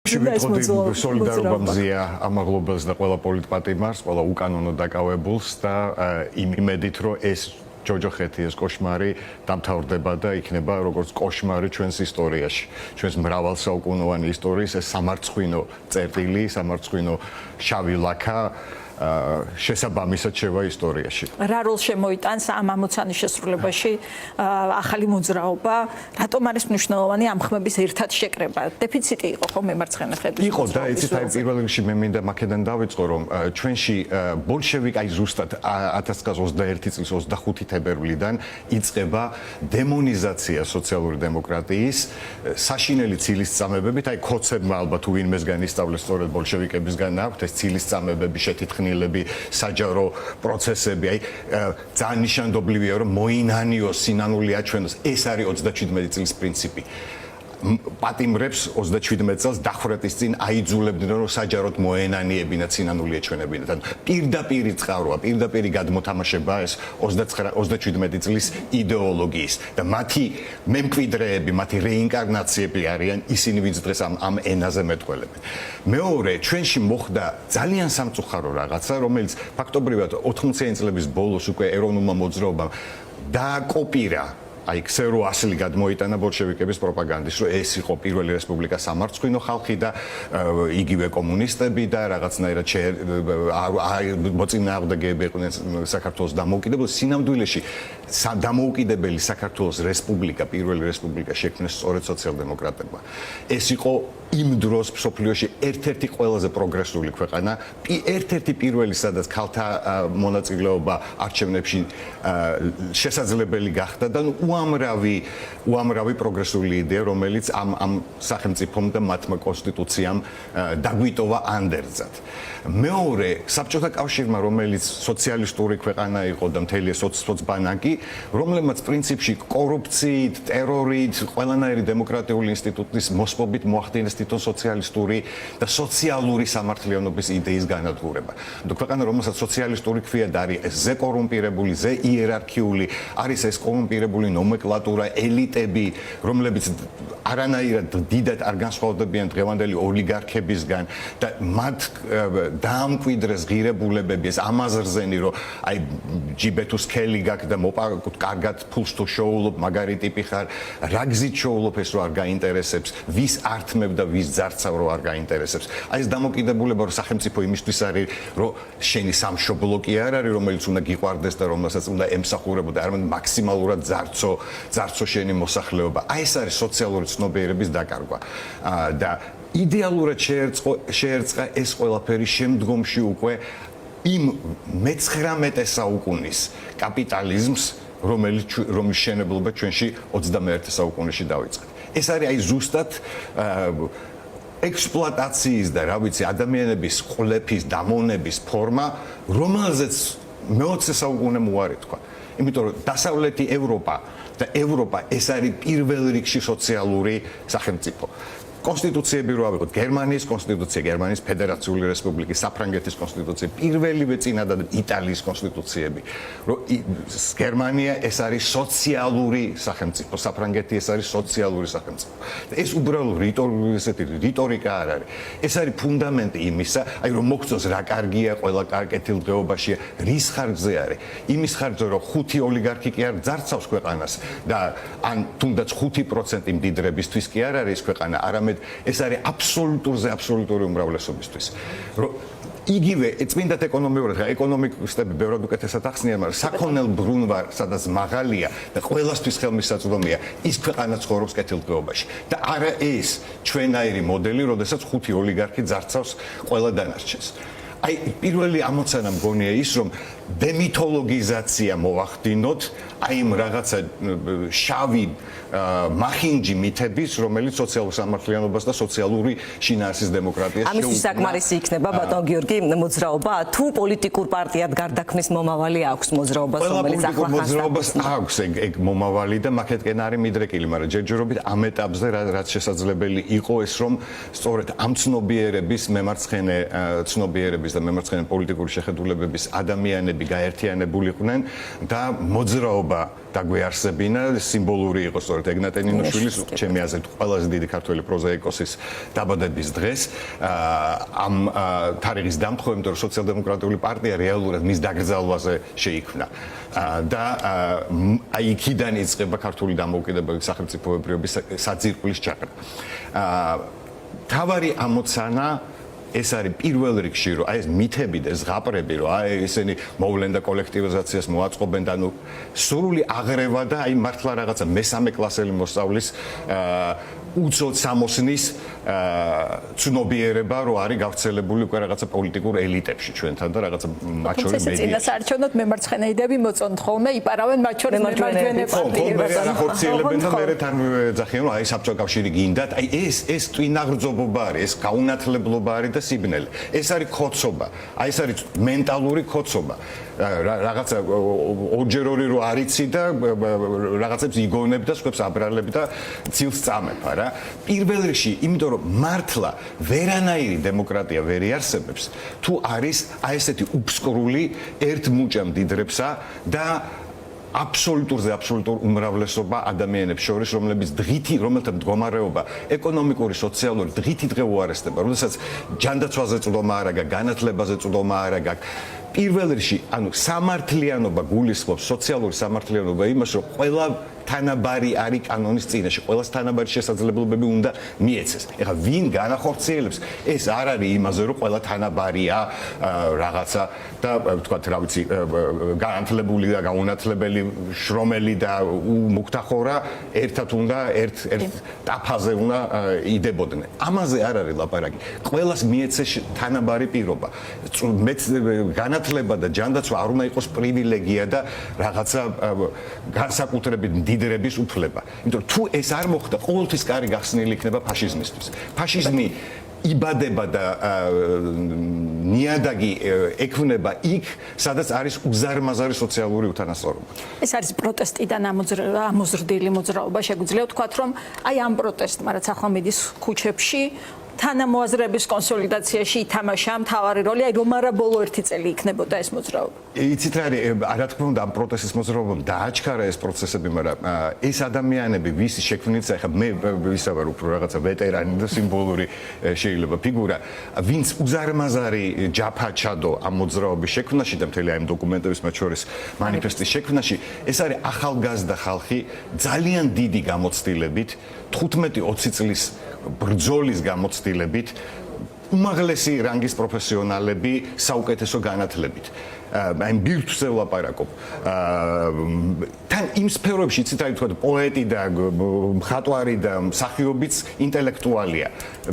სოლიდარობა მზია ამაღლობელს და ყველა პოლიტპატიმარს, ყველა უკანონო დაკავებულს და იმ იმედით, რომ ეს ჯოჯოხეთი, ეს კოშმარი დამთავრდება და იქნება როგორც კოშმარი ჩვენს ისტორიაში, ჩვენს მრავალსაუკუნოვანი ისტორიის ეს სამარცხვინო წერტილი, სამარცხვინო შავი ლაქა შესაბამისად შევა ისტორიაში. რა როლს შემოიტანს ამ ამოცანის შესრულებაში ახალი მოძრაობა? რატომ არის მნიშვნელოვანი ამ ხმების ერთად შეკრება? დეფიციტი იყო ხო მემარცხენე ხების? იყო და იცით აი პირველ რიგში მე მინდა მაქედან დავიწყო რომ ჩვენში ბოლშევიკი აი ზუსტად 1921 წლის 25 თებერვლიდან იწყება დემონიზაცია სოციალური დემოკრატიის საშინელი ცილისწამებებით, აი ქოცებმა ალბათ თუ ვინმესგან ისწავლეს სწორედ ბოლშევიკებისგან აქვთ ეს ცილისწამებები შეთითხნილები საჯარო პროცესები, აი ძალიან ნიშანდობლივია რომ მოინანიოს სინანული აჩვენოს, ეს არის 37 წლის პრინციპი. პატიმრებს 37 წელს დახვრეტის წინ აიძულებდნენ რომ საჯაროდ მოენანიებინათ სინანული ეჩვენებინათ. ანუ პირდაპირ წყაროა, პირდაპირ გადმოთამაშებაა ეს 27 წლის იდეოლოგიის და მათი მემკვიდრეები, მათი რეინკარნაციები არიან ისინი, ვინც დღეს ამ ენაზე მეტყველებენ. მეორე, ჩვენში მოხდა ძალიან სამწუხარო რაღაცა, რომელიც ფაქტობრივად 80-იანი წლების ბოლოს უკვე ეროვნულმა მოძრაობამ დააკოპირა აი ქსერო ასლი გადმოიტანა ბოლშევიკების პროპაგანდის, რომ ეს იყო პირველი რესპუბლიკა სამარცხვინო ხალხი და იგივე კომუნისტები და რაღაცნაირად მოწინააღმდეგეები იყვნენ საქართველოს დამოუკიდებლობის. სინამდვილეში დამოუკიდებელი საქართველოს რესპუბლიკა, პირველი რესპუბლიკა შექმნეს სწორედ სოციალ-დემოკრატებმა. ეს იყო იმ დროს მსოფლიოში ერთ-ერთი ყველაზე პროგრესული ქვეყანა, ერთ-ერთი პირველი, სადაც ქალთა მონაწილეობა არჩევნებში შესაძლებელი გახდა და უამრავი პროგრესული იდეა, რომელიც ამ სახელმწიფომ და მათმა კონსტიტუციამ დაგვიტოვა ანდერძად. მეორე, საბჭოთა კავშირმა, რომელიც სოციალისტური ქვეყანა იყო და მთელი სოცბანაკი, რომლებმაც პრინციპში კორუფციით, ტერორით, ყველანაირი დემოკრატიული ინსტიტუტის მოსპობით მოახდინეს თვითონ სოციალისტური და სოციალური სამართლიანობის იდეის განადგურება. ქვეყანა, რომელსაც სოციალისტური ქვია და არის ზე კორუმპირებული, ზე იერარქიული, არის ეს კორუმპირებული ნომენკლატურა, ელიტები, რომლებიც არანაირად დიდად არ განსხვავდებიან დღევანდელი ოლიგარქებისგან და მათ დაამკვიდრეს ღირებულებები, ეს ამაზრზენი, რომ აი ჯიბეთუს ქელი გაქვს და კარგად ფულს თუ შოულობ, მაგარი ტიპი ხარ, რა გზით შოულობ ეს რომ არ გაინტერესებს, ვის ართმევ და ვის ძარცავ რომ არ გაინტერესებს. აი ეს დამოკიდებულება რომ სახელმწიფო იმისთვის არის, რომ შენი სამშობლო კი არ არის, რომელიც უნდა გიყვარდეს და რომელსაც უნდა ემსახურებო და არამედ მაქსიმალურად ძარცო შენი მოსახლეობა. აი ეს არის სოციალური ცნობიერების დაკარგვა. და იდეალურად შეერწყა ეს ყველაფერი შემდგომში უკვე იმ მე-19 საუკუნის კაპიტალიზმს, რომლის შენებლობა ჩვენში 21 საუკუნეში დაიწყეთ. ეს არის აი ზუსტად ექსპლუატაციის და რა ვიცი ადამიანების ყლეფის, დამონების ფორმა, რომელზეც მე-20 საუკუნემ უარი თქვა. იმიტომ რომ დასავლეთი ევროპა და ევროპა ეს არის პირველ რიგში სოციალური სახელმწიფო. კონსტიტუციები რო ავიღოთ, გერმანიის კონსტიტუცია, გერმანიის ფედერაციული რესპუბლიკის, საფრანგეთის კონსტიტუცია, პირველივე წინადად იტალიის კონსტიტუციები, რომ გერმანია ეს არის სოციალური სახელმწიფო, საფრანგეთი ეს არის სოციალური სახელმწიფო. ეს უბრალოდ რიტორიკა არ არის. ეს არის ფუნდამენტი იმისა, აი რომ მოგწონს რა კარგია, ყველა კეთილდღეობაშია, რის ხარჯზე არის? იმის ხარჯზე, რომ 5 ოლიგარქი კი არ ძარცავს ქვეყანას და ან თუნდაც 5% მდიდრებისთვის კი არ არის ქვეყანა, არამედ ეს არის აბსოლუტური უმრავლესობისთვის. რომ იგივე წმინდათ ეკონომიურად, ეკონომიკისტები ბევრად უკეთესად ახსნიან, მაგრამ საქონელ ბრუნვარ, სადაც მაღალია და ყველასთვის ხელმისაწვდომია, ის ქვეყანა ცხოვრობს კეთილდღეობაში. და არა ეს ჩვენაირი მოდელი, როდესაც 5 ოლიგარქი ძარცავს ყველა დანარჩენს. აი პირველი ამოცანა მგონია ის, რომ დემითოლოგიზაცია მოვახდინოთ აი იმ რაღაცა შავი მახინჯი მითების, რომელიც სოციალურ სამართლიანობას და სოციალური შინაარსის დემოკრატიას შეუქმნა. ამის საკმარისი იქნება, ბატონ გიორგი, მოძრაობა თუ პოლიტიკურ პარტიად გარდაქმნის მომავალი აქვს მოძრაობას, რომელიც ახლა მოძრაობას აქვს ეგ მომავალი და მაკეთკენ არის მიდრეკილი, მაგრამ ჯერჯერობით ამ ეტაპზე რაც შესაძლებელი იყო ეს, რომ სწორედ ამ ცნობიერების, მემარცხენე ცნობიერების და მემარცხენე პოლიტიკური შეხედულებების ადამიანები ელიტები გაერთიანებულიყვნენ და მოძრაობა დაგვეარსებინა, სიმბოლური იყო სწორედ ეგნატე ნინოშვილის, ჩემი აზრით, ყველაზე დიდი ქართველი პროზაიკოსის დაბადების დღეს. ამ თარიღის დამხმარე, იმიტომ რომ სოციალ-დემოკრატიული პარტია რეალურად მის დაკრძალვაზე შეიქმნა. და აი იქიდან იწყება ქართული დამოუკიდებელი სახელმწიფოებრიობის საძირკვლის ჩაყრა. თავარი ამოცანა ეს არის პირველ რიგში, რომ აი ეს მითები და ზღაპრები, რომ აი ესენი მოვლენ და კოლექტივიზაციას მოაწყობენ და ნუ სრული აღრევა და აი მართლა რაღაცა მესამე კლასელი მოსწავლის უცოდ სამოსნის ცნობიერება, რომ არის გავრცელებული უკვე რაღაცა პოლიტიკურ ელიტებში ჩვენთან და რაღაცა მათ შორის მედია. წინასაარჩევნოდ მემარცხენეიდები მოწონთ ხოლმე, იპარავენ მათ შორის მემარჯვენე პარტიებს. მე ახორციელებენ და მე თან ეძახიან, რომ აი საბჭოთა კავშირი გინდათ, აი ეს ტვინაღრძობობა არის, ეს გაუნათლებლობა არის და სიბნელე. ეს არის ხოცობა. აი ეს არის მენტალური ხოცობა. რაღაცა ორჯერ ორი რო არიცი და რაღაცებს იგონებ და სხვებს აბრალებ და ცილს წამებ, არა? პირველ რიგში, იმიტომ რომ მართლა ვერანაირი დემოკრატია ვერ იარსებებს, თუ არის აი ესეთი უფსკრული ერთ მუჭა მდიდრებსა და აბსოლუტურ უმრავლესობა ადამიანებს შორის, რომელთა მდგომარეობა ეკონომიკური, სოციალური დღითი დღე უარესდება, როდესაც ჯანდაცვაზე წვდომა არ აქვს, განათლებაზე წვდომა არ აქვს. პირველ რიგში, ანუ სამართლიანობა გულისხმობს, სოციალური სამართლიანობა იმას, რომ ყველა თანაბარი არის კანონის წინაშე, ყველას თანაბარი შესაძლებლობები უნდა მიეცეს. ეხლა ვინ განახორციელებს, ეს არ არის იმაზე, რომ ყველა თანაბარია რაღაცა და ვთქვათ, რა ვიცი, განათლებული და გაუნათლებელი, შრომელი და მუქთახორა ერთად უნდა ერთ ტაფაზე უნდა იდებოდნენ. ამაზე არ არის ლაპარაკი. ყველას მიეცეს თანაბარი პირობა. განათლება და ჯანდაცვა არ უნდა იყოს პრივილეგია და რაღაცა განსაკუთრებით დიდრების უფლება. იმიტომ რომ თუ ეს არ მოხდა, ყოველთვის კარი გახსნილი იქნება ფაშიზმისთვის. ფაშიზმი იბადება და ნიადაგი ექვნება იქ, სადაც არის უზარმაზარი სოციალური უთანასწორობა. ეს არის პროტესტიდან ამოზრდილი მოძრაობა, შეგვიძლია ვთქვათ, რომ აი ამ პროტესტმა, რაც ახლა მიდის ქუჩებში, თანამოაზრების კონსოლიდაციაში ითამაშა მთავარი როლი, აი რომ არა ბოლო ერთი წელი იქნებოდა ეს მოძრაობა. იცით რა არის, რა თქმა უნდა, ამ პროტესტის მოძრაობამ დააჩქარა ეს პროცესები, მაგრამ ეს ადამიანები, ვისი შექმნით, ეხლა მე ვისა ვარ უფრო რაღაცა ვეტერანი და სიმბოლური შეიძლება ფიგურა, ვინც უზარმაზარი ჯაფა ჩადო ამ მოძრაობის შექმნაში და მთელი ამ დოკუმენტების მათ შორის მანიფესტის შექმნაში, ეს არის ახალგაზრდა ხალხი ძალიან დიდი გამოცდილებით, 15-20 წლის ბრძოლის გამოცდილებით, უმაღლესი რანგის პროფესიონალები საუკეთესო განათლებით. აი ბირთვზე ვლაპარაკობ. თან იმ სფეროებში, იცით, აი თქვა პოეტი და მხატვარი და მსახიობიც ინტელექტუალია,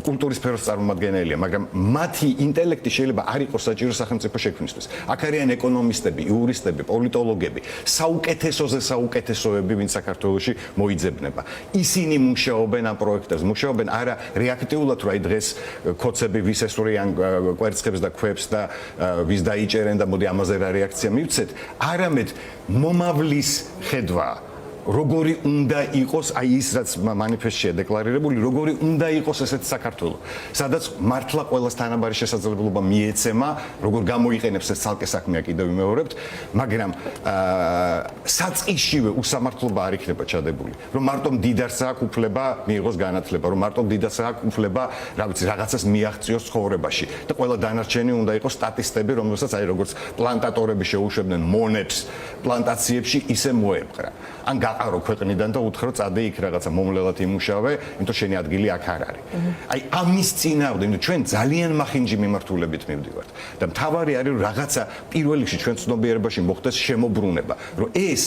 კულტურის სფეროს წარმომადგენელია, მაგრამ მათი ინტელექტი შეიძლება არ იყოს საჭირო სახელმწიფო შექმნისთვის. აქ არიან ეკონომისტები, იურისტები, პოლიტოლოგები, საუკეთესოზე საუკეთესოები, ვინც საქართველოში მოიძებნება. ისინი მუშაობენ ამ პროექტებზე, მუშაობენ არა რეაქტიულად, რომ აი დღეს ქოცები ვის ესვრიან კვერცხებს და ქვებს და ვის დაიჭერენ და მოდი ამაზე რა რეაქცია მივცეთ, არამედ მომავლის ხედვა, როგორი უნდა იყოს, აი ის რაც მანიფესტშია დეკლარირებული, როგორი უნდა იყოს ესეთი საქართველო, სადაც მართლა ყველას თანაბარი შესაძლებლობა მიეცემა, როგორ გამოიყენებს ეს ცალკე საქმეა კიდევ ვიმეორებთ, მაგრამ საწყისშივე უსამართლობა არ იქნება ჩადებული, რომ მარტო მდიდარს აქვს უფლება მიიღოს განათლება, რომ მარტო მდიდარს აქვს უფლება, რა ვიცი, რაღაცას მიაღწიოს ცხოვრებაში და ყველა დანარჩენი უნდა იყოს სტატისტები, რომელსაც აი როგორც პლანტატორები შეუშვებდნენ მონებს პლანტაციებში, ისე მოეპყრა. ან გაყარო ქვეყნიდან და უთხრა წადე იქ რაღაცა მომლელად იმუშავე, იმიტომ შენი ადგილი აქ არ არის. აი ამის წინააღმდეგ, იმიტომ ჩვენ ძალიან მახინჯი მიმართულებით მივდივართ და მთავარი არის რომ რაღაცა პირველ რიგში ჩვენ ცნობიერებაში მოხდეს შემოbrunება, რომ ეს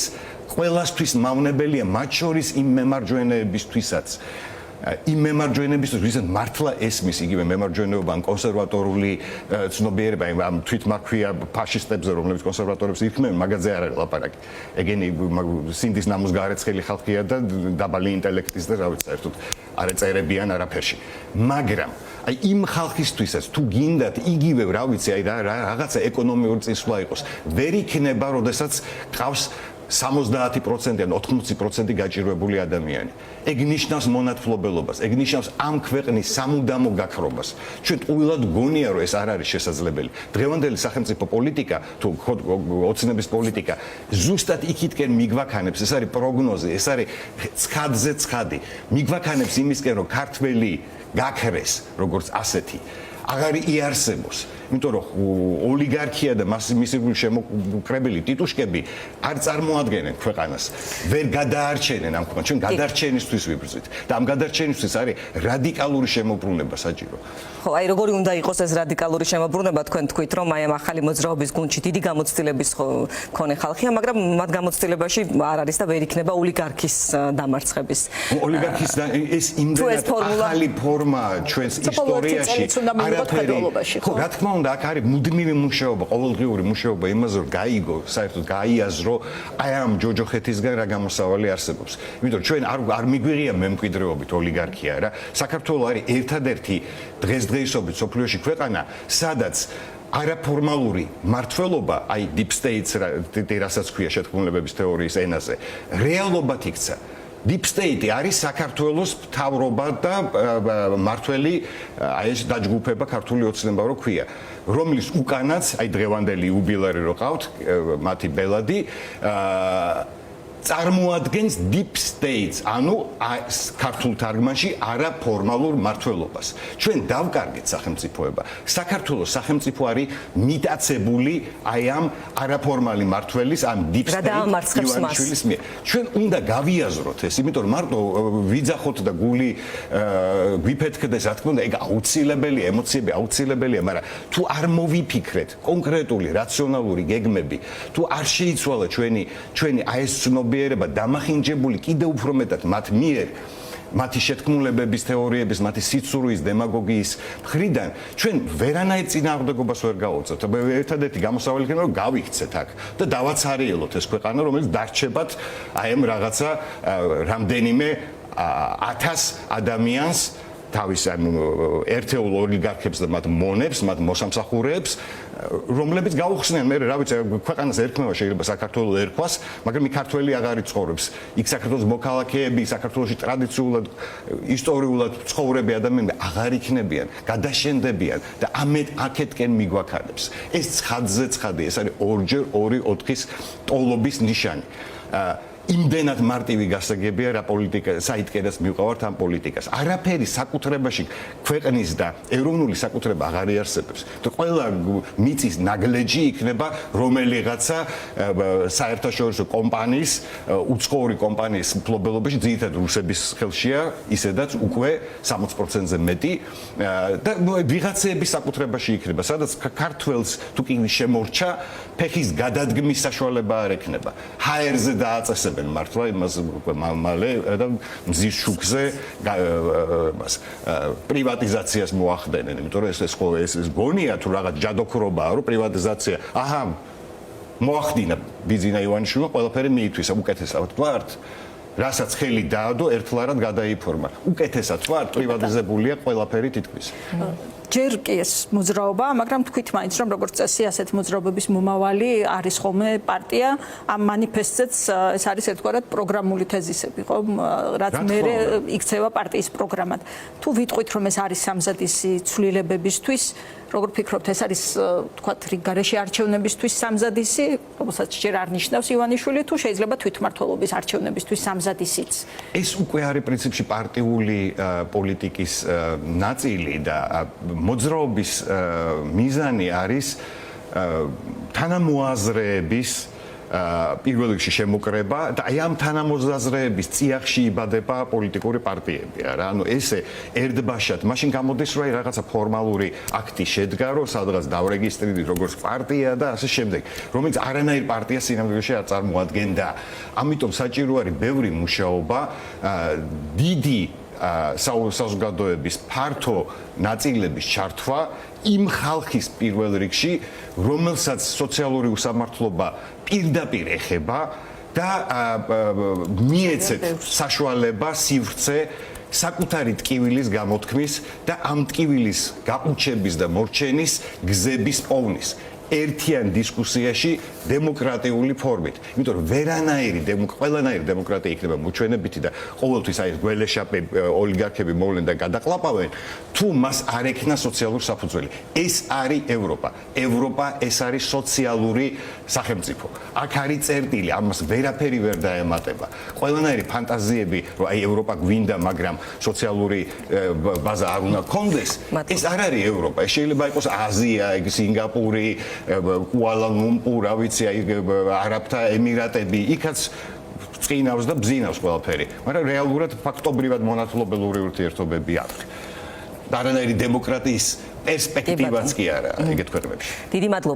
ყველასთვის მავნებელია, მათ შორის იმ მემარჯვენეებისთვისაც. იმ მემარჯვენეებისთვის, ვისაც მართლა ესმის იგივე მემარჯვენეობა ან კონსერვატორული ცნობიერება, ამ თვითმარქვია ფაშისტებზე, რომლებიც კონსერვატორებს ირქმევენ, მაგაზე არ არის ლაპარაკი. ეგენი სინდის ნამუს გარეცხელი ხალხია და დაბალი ინტელექტის და რა ვიცი, საერთოდ არ ეწერებიან არაფერში. მაგრამ აი იმ ხალხისთვისაც თუ გინდათ იგივე, რა ვიცი, აი რაღაცა ეკონომიური წინსვლა იყოს, ვერ იქნება, როდესაც ყავს 70% ან 80% გაჭირვებული ადამიანი. ეგ ნიშნავს მონათმფლობელობას, ეგ ნიშნავს ამ ქვეყნის სამუდამო გაქრობას. ჩვენ ტყუილად გონია, რომ ეს არ არის შესაძლებელი. დღევანდელი სახელმწიფო პოლიტიკა თუ ოცნების პოლიტიკა ზუსტად იქითკენ მიგვაქანებს, ეს არის პროგნოზი, ეს არის ცხადზე ცხადი. მიგვაქანებს იმისკენ, რომ ქართველი გაქრეს, როგორც ასეთი. აღარ იარსებოს. იმიტომ რომ ოლიგარქია და მისი შემოკრებილი ტიტუშკები არ წარმოადგენენ ქვეყანას. ვერ გადაარჩენენ ამ ქვეყანას. ჩვენ გადარჩენისთვის ვიბრძვით და ამ გადარჩენისთვის არის რადიკალური შემოbrunება საჭირო. ხო, აი როგორი უნდა იყოს ეს რადიკალური შემოbrunება, თქვენ თქვით, რომ აი ამ ახალი მოძრაობის გუნდში დიდი გამოცდილების მქონე ხალხია, მაგრამ მათ გამოცდილებაში არ არის და ვერ იქნება ოლიგარქის დამარცხების. ოლიგარქის ეს იმდენად ახალი ფორმა ჩვენს ისტორიაში არაფერი. ხო, რა თქმა უნდა, აქ არის მუდმივი მუშაობა, ყოველდღიური მუშაობა იმაზე, რომ გაიგო, საერთოდ გაიაზრო აი ამ ჯოჯოხეთისგან რა გამოსავალი არსებობს. იმიტომ რომ ჩვენ არ მიგვიღია მემკვიდრეობით ოლიგარქია რა. საქართველო არის ერთადერთი დღესდღეობით სოფლიოში ქვეყანა, სადაც არაფორმალური მართლობა, აი deep states რასაც ქვია შეთქმულებების თეორიის ენაზე, რეალობად იქცა. Deep State არის საქართველოს მთავრობა და მართველი აი ეს დაჯგუფება ქართული ოცნება რო ქვია, რომლის უკანაც აი დღევანდელი უბილარი რო ყავთ, მათი ბელადი წარმოადგენს Deep States, ანუ ქართულ თარგმანში არაფორმალურ მართლობას. ჩვენ დავკარგეთ სახელმწიფოება. საქართველოს სახელმწიფო არის მიტაცებული აი ამ არაფორმალი მართლის, ამ Deep State ივანიშვილის მიერ. ჩვენ უნდა გავიაზროთ ეს, იმიტომ რომ მარტო ვიძახოთ და გული გვიფეთქდეს, რა თქმა უნდა, ეგ აუცილებელი, ემოციები აუცილებელია, მაგრამ თუ არ მოვიფიქრეთ კონკრეტული რაციონალური გეგმები, თუ არ შეიცვალა ჩვენი აი ეს ცნობიერება დამახინჯებული კიდევ უფრო მეტად მათ მიერ, მათი შეთქმულებების თეორიების, მათი სიცურვის, დემაგოგიის მხრიდან, ჩვენ ვერანაირ წინააღმდეგობას ვერ გავუწევთ. ერთადერთი გამოსავალი იქნება, რომ გავიქცეთ აქ და დავაცარიელოთ ეს ქვეყანა, რომელიც დარჩებათ აი ამ რაღაცა რამდენიმე 1000 ადამიანს თავის ერთეულ ოლიგარქებს და მათ მონებს, მათ მოსამსახურეებს, რომლებიც გაუხსნიან მე რა ვიცი, ქვეყანას ერქმევა შეიძლება საქართველოს ერქვას, მაგრამ იქ ქართველი აღარ იცხოვრებს. იქ საქართველოს მოქალაქეები, საქართველოში ტრადიციულად, ისტორიულად ცხოვრები ადამიანები აღარ იქნებიან, გადაშენდებიან და აქეთკენ მიგვაქანებს. ეს ცხადზე ცხადი, ეს არის 2-ჯერ 2-4-ის ტოლობის ნიშანი. იმდენად მარტივი გასაგებია რა პოლიტიკა საითკენაც მივყავართ ამ პოლიტიკას. არაფერი საკუთრებაში ქვეყნის და ეროვნული საკუთრება აღარ იარსებებს. და ყველა მიწის ნაგლეჯი იქნება რომელიღაცა საერთაშორისო კომპანიის, უცხოური კომპანიის მფლობელობაში, ძირითადად რუსების ხელშია, ისედაც უკვე 60%-ზე მეტი და ვიღაცების საკუთრებაში იქნება, სადაც ქართველს თუ კი შემორჩა, ფეხის გადადგმის საშუალება არ ექნება. ჰაერზე დააწესებენ მართლა იმას მალე და მზის შუქზე პრივატიზაციას მოახდენენ, იმიტომ რომ ეს გონია თუ რაღაც ჯადოქრობაა, რომ პრივატიზაცია, აჰა, მოახდინა ბიძინა ივანიშვილმა, ყველაფერი მიითვისა, უკეთესად ვთქვათ, რასაც ხელი დაადო, ერთლარად გადაიფორმა. უკეთესად ვთქვათ, პრივატიზებულია ყველაფერი თითქმის. ჯერ კი ეს მოძრაობა, მაგრამ თქვით მაინც რომ როგორც წესი ასეთ მოძრაობების მომავალი არის ხოლმე პარტია, ამ მანიფესტზეც ეს არის ერთგვარად პროგრამული თეზისები, ხო? რაც მერე იქცევა პარტიის პროგრამად. თუ ვიტყვით რომ ეს არის სამზადისი ცვლილებებისთვის, როგორ ფიქრობთ, ეს არის თქვათ რიგგარეშე არჩევნებისთვის სამზადისი, რომელსაც ჯერ არ ნიშნავს ივანიშვილი, თუ შეიძლება თვითმმართველობის არჩევნებისთვის სამზადისიც? ეს უკვე არის პრინციპში პარტიული პოლიტიკის ნაწილი და მოძრაობის მიზანი არის თანამოაზრეების პირველ რიგში შემოკრება და აი ამ თანამოაზრეების წიაღში იბადება პოლიტიკური პარტიები, არა? ანუ ესე ერთბაშად, მაშინ გამოდის რომ აი რაღაცა ფორმალური აქტი შედგა, რომ სადღაც დავრეგისტრირდით როგორც პარტია და ასე შემდეგ, რომელიც არანაირ პარტიას სინამდვილეში არ წარმოადგენდა. ამიტომ საჭირო არის ბევრი მუშაობა, დიდი საზოგადოების ფართო ნაწილების ჩართვა იმ ხალხის პირველ რიგში, რომელსაც სოციალური უსამართლობა პირდაპირ ეხება და მიეცეთ საშუალება, სივრცე საკუთარი ტკივილის გამოთქმის და ამ ტკივილის გაუჩების და მორჩენის გზების პოვნის. ერთიან დისკუსიაში დემოკრატიული ფორმით. იმიტომ რომ ყველანაირი დემოკრატია იქნება მოჩვენებითი და ყოველთვის აი გველეშაპი ოლიგარქები მოვლენ და გადაყლაპავენ, თუ მას არ ექნა სოციალური საფუძველი. ეს არის ევროპა. ევროპა ეს არის სოციალური სახელმწიფო. აქ არის წერტილი, ამას ვერაფერი ვერ დაემატება. ყველანაირი ფანტაზიები, რომ აი ევროპა გვინდა, მაგრამ სოციალური ბაზა არ უნდა გქონდეს, ეს არ არის ევროპა. ეს შეიძლება იყოს აზია, სინგაპური, კუალა-ლუმპური, რა ვიცი, აი არაბთა ემირატები, იქაც წინავს და ბზინავს ყველაფერი. მაგრამ რეალურად ფაქტობრივად მონათლობელური ურთიერთობები აქვს. არანაირი დემოკრატიის პერსპექტივაც კი არა იგივე ქვეყნებში. დიდი მადლობა.